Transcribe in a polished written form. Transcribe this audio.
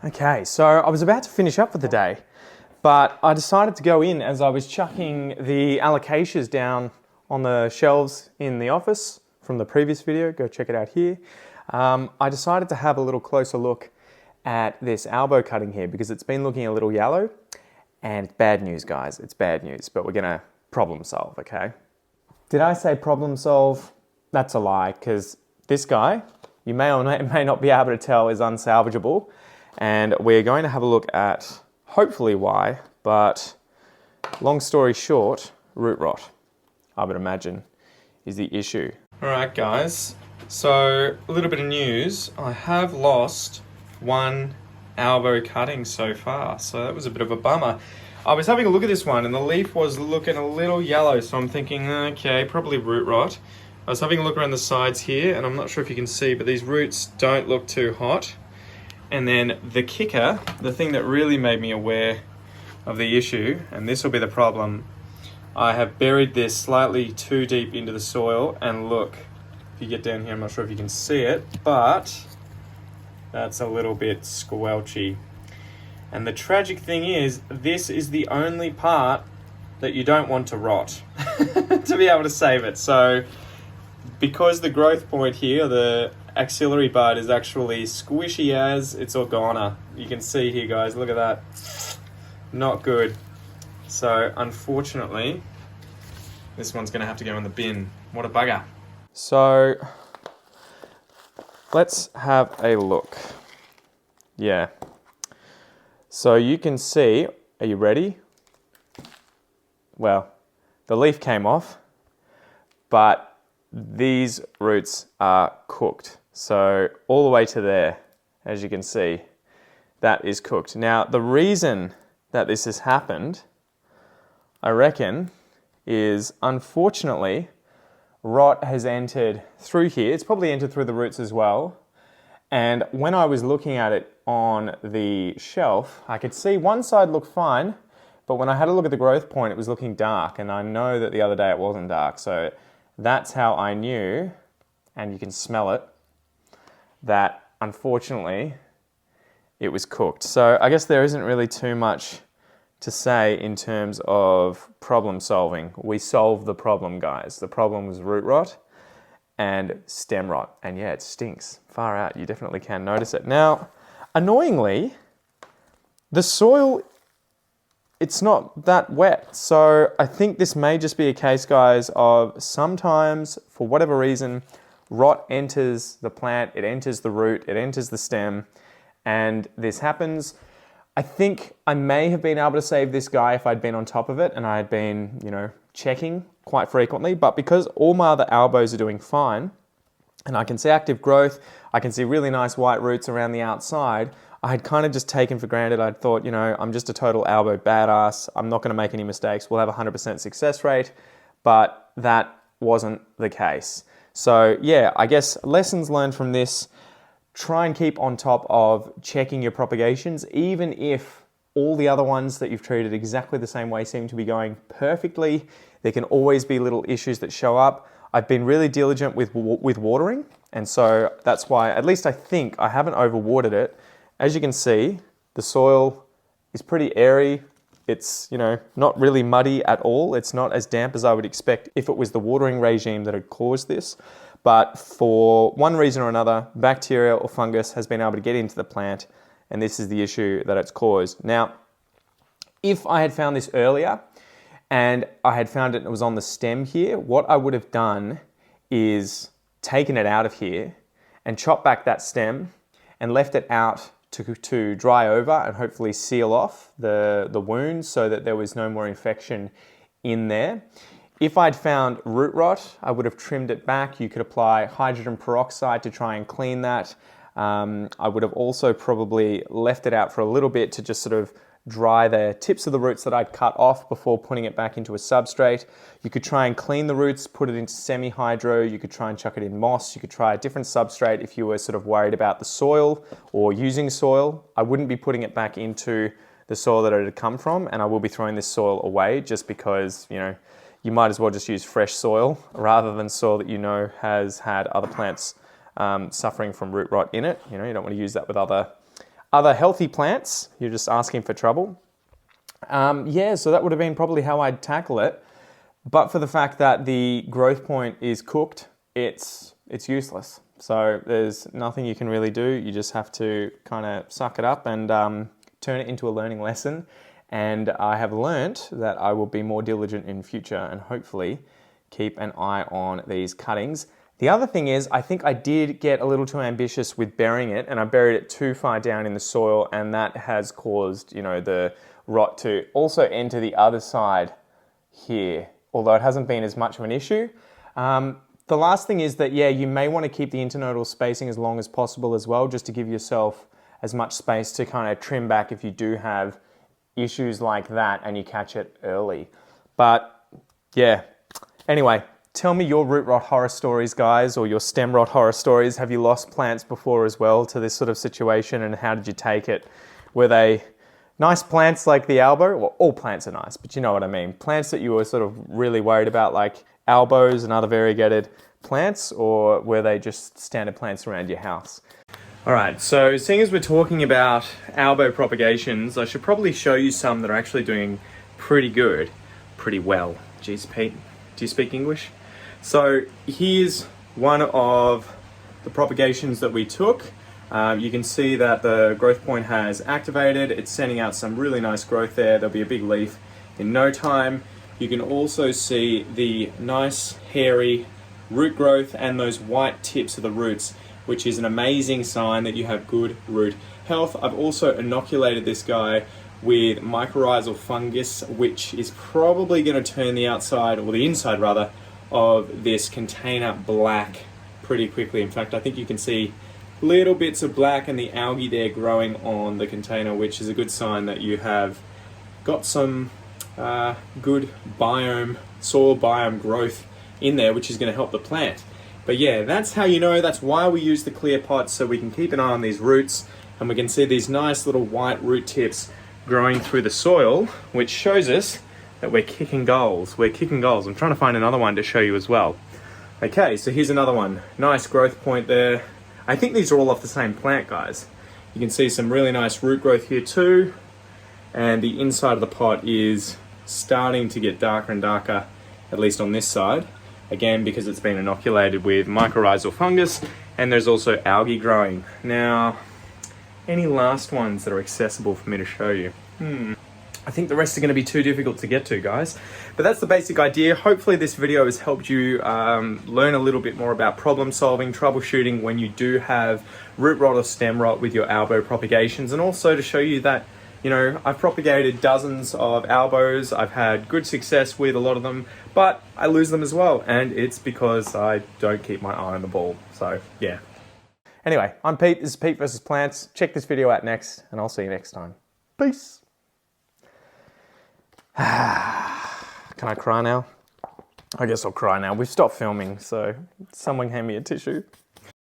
Okay, so I was about to finish up for the day, but I decided to go in as I was chucking the alocasias down on the shelves in the office from the previous video. Go check it out here. I decided to have a little closer look at this Albo cutting here because it's been looking a little yellow, and bad news, guys. It's bad news, but we're gonna problem solve, okay? Did I say problem solve? That's a lie, because this guy, you may or may not be able to tell, is unsalvageable. And we're going to have a look at hopefully why, but long story short, root rot, I would imagine, is the issue. All right, guys, so a little bit of news. I have lost one Albo cutting so far, so that was a bit of a bummer. I was having a look at this one and the leaf was looking a little yellow, so I'm thinking, okay, probably root rot. I was having a look around the sides here, and I'm not sure if you can see, but these roots don't look too hot. And then the kicker, the thing that really made me aware of the issue, and this will be the problem, I have buried this slightly too deep into the soil, and look, if you get down here, I'm not sure if you can see it, but that's a little bit squelchy. And the tragic thing is, this is the only part that you don't want to rot to be able to save it. So because the growth point here, the axillary bud, is actually squishy as it's a goner. You can see here, guys, look at that. Not good. So unfortunately, this one's gonna have to go in the bin. What a bugger. So let's have a look. Yeah. So you can see, are you ready? Well, the leaf came off, but these roots are cooked. So all the way to there, as you can see, that is cooked. Now, the reason that this has happened, I reckon, is unfortunately, rot has entered through here. It's probably entered through the roots as well. And when I was looking at it on the shelf, I could see one side looked fine, but when I had a look at the growth point, it was looking dark, and I know that the other day it wasn't dark. So that's how I knew, and you can smell it, that unfortunately it was cooked. So I guess there isn't really too much to say in terms of problem solving. We solved the problem, guys. The problem was root rot and stem rot. And yeah, it stinks. Far out. You definitely can notice it. Now, annoyingly, the soil, it's not that wet. So I think this may just be a case, guys, of sometimes, for whatever reason, rot enters the plant, it enters the root, it enters the stem, and this happens. I think I may have been able to save this guy if I'd been on top of it and I had been, checking quite frequently, but because all my other Albos are doing fine, and I can see active growth, I can see really nice white roots around the outside, I had kind of just taken for granted. I'd thought, I'm just a total Albo badass. I'm not going to make any mistakes. We'll have a 100% success rate, but that wasn't the case. So yeah, I guess lessons learned from this, try and keep on top of checking your propagations, even if all the other ones that you've treated exactly the same way seem to be going perfectly. There can always be little issues that show up. I've been really diligent with watering, and so that's why, at least I think, I haven't overwatered it. As you can see, the soil is pretty airy. It's, not really muddy at all. It's not as damp as I would expect if it was the watering regime that had caused this. But for one reason or another, bacteria or fungus has been able to get into the plant, and this is the issue that it's caused. Now, if I had found this earlier and I had found it and it was on the stem here, what I would have done is taken it out of here and chopped back that stem and left it out to dry over and hopefully seal off the wound so that there was no more infection in there. If I'd found root rot, I would have trimmed it back. You could apply hydrogen peroxide to try and clean that. I would have also probably left it out for a little bit to just sort of dry the tips of the roots that I'd cut off before putting it back into a substrate. You could try and clean the roots, put it into semi-hydro. You could try and chuck it in moss. You could try a different substrate if you were sort of worried about the soil or using soil. I wouldn't be putting it back into the soil that it had come from, and I will be throwing this soil away just because, you might as well just use fresh soil rather than soil that has had other plants suffering from root rot in it. You don't want to use that with other other healthy plants, you're just asking for trouble. Yeah, so that would have been probably how I'd tackle it. But for the fact that the growth point is cooked, it's useless. So there's nothing you can really do. You just have to kind of suck it up and turn it into a learning lesson. And I have learnt that I will be more diligent in future and hopefully keep an eye on these cuttings. The other thing is, I think I did get a little too ambitious with burying it, and I buried it too far down in the soil, and that has caused, the rot to also enter the other side here, although it hasn't been as much of an issue. The last thing is that, yeah, you may want to keep the internodal spacing as long as possible as well, just to give yourself as much space to kind of trim back if you do have issues like that and you catch it early. But yeah, anyway, tell me your root rot horror stories, guys, or your stem rot horror stories. Have you lost plants before as well to this sort of situation, and how did you take it? Were they nice plants like the Albo? Well, all plants are nice, but you know what I mean. Plants that you were sort of really worried about, like Albos and other variegated plants, or were they just standard plants around your house? All right, so seeing as we're talking about Albo propagations, I should probably show you some that are actually doing pretty good, pretty well. Jeez, Pete, do you speak English? So here's one of the propagations that we took. You can see that the growth point has activated. It's sending out some really nice growth there. There'll be a big leaf in no time. You can also see the nice hairy root growth and those white tips of the roots, which is an amazing sign that you have good root health. I've also inoculated this guy with mycorrhizal fungus, which is probably going to turn the outside, or the inside rather, of this container black pretty quickly. In fact, I think you can see little bits of black and the algae there growing on the container, which is a good sign that you have got some good soil biome growth in there, which is going to help the plant. But yeah, that's how you know. That's why we use the clear pots, so we can keep an eye on these roots, and we can see these nice little white root tips growing through the soil, which shows us that we're kicking goals. We're kicking goals. I'm trying to find another one to show you as well. Okay, so here's another one. Nice growth point there. I think these are all off the same plant, guys. You can see some really nice root growth here too, and the inside of the pot is starting to get darker and darker, at least on this side. Again, because it's been inoculated with mycorrhizal fungus, and there's also algae growing. Now, any last ones that are accessible for me to show you? I think the rest are going to be too difficult to get to, guys. But that's the basic idea. Hopefully this video has helped you learn a little bit more about problem solving, troubleshooting when you do have root rot or stem rot with your Albo propagations, and also to show you that, I've propagated dozens of Albos. I've had good success with a lot of them, but I lose them as well, and it's because I don't keep my eye on the ball. So yeah. Anyway, I'm Pete. This is Pete versus Plants. Check this video out next, and I'll see you next time. Peace. Can I cry now? I guess I'll cry now. We've stopped filming, so someone hand me a tissue.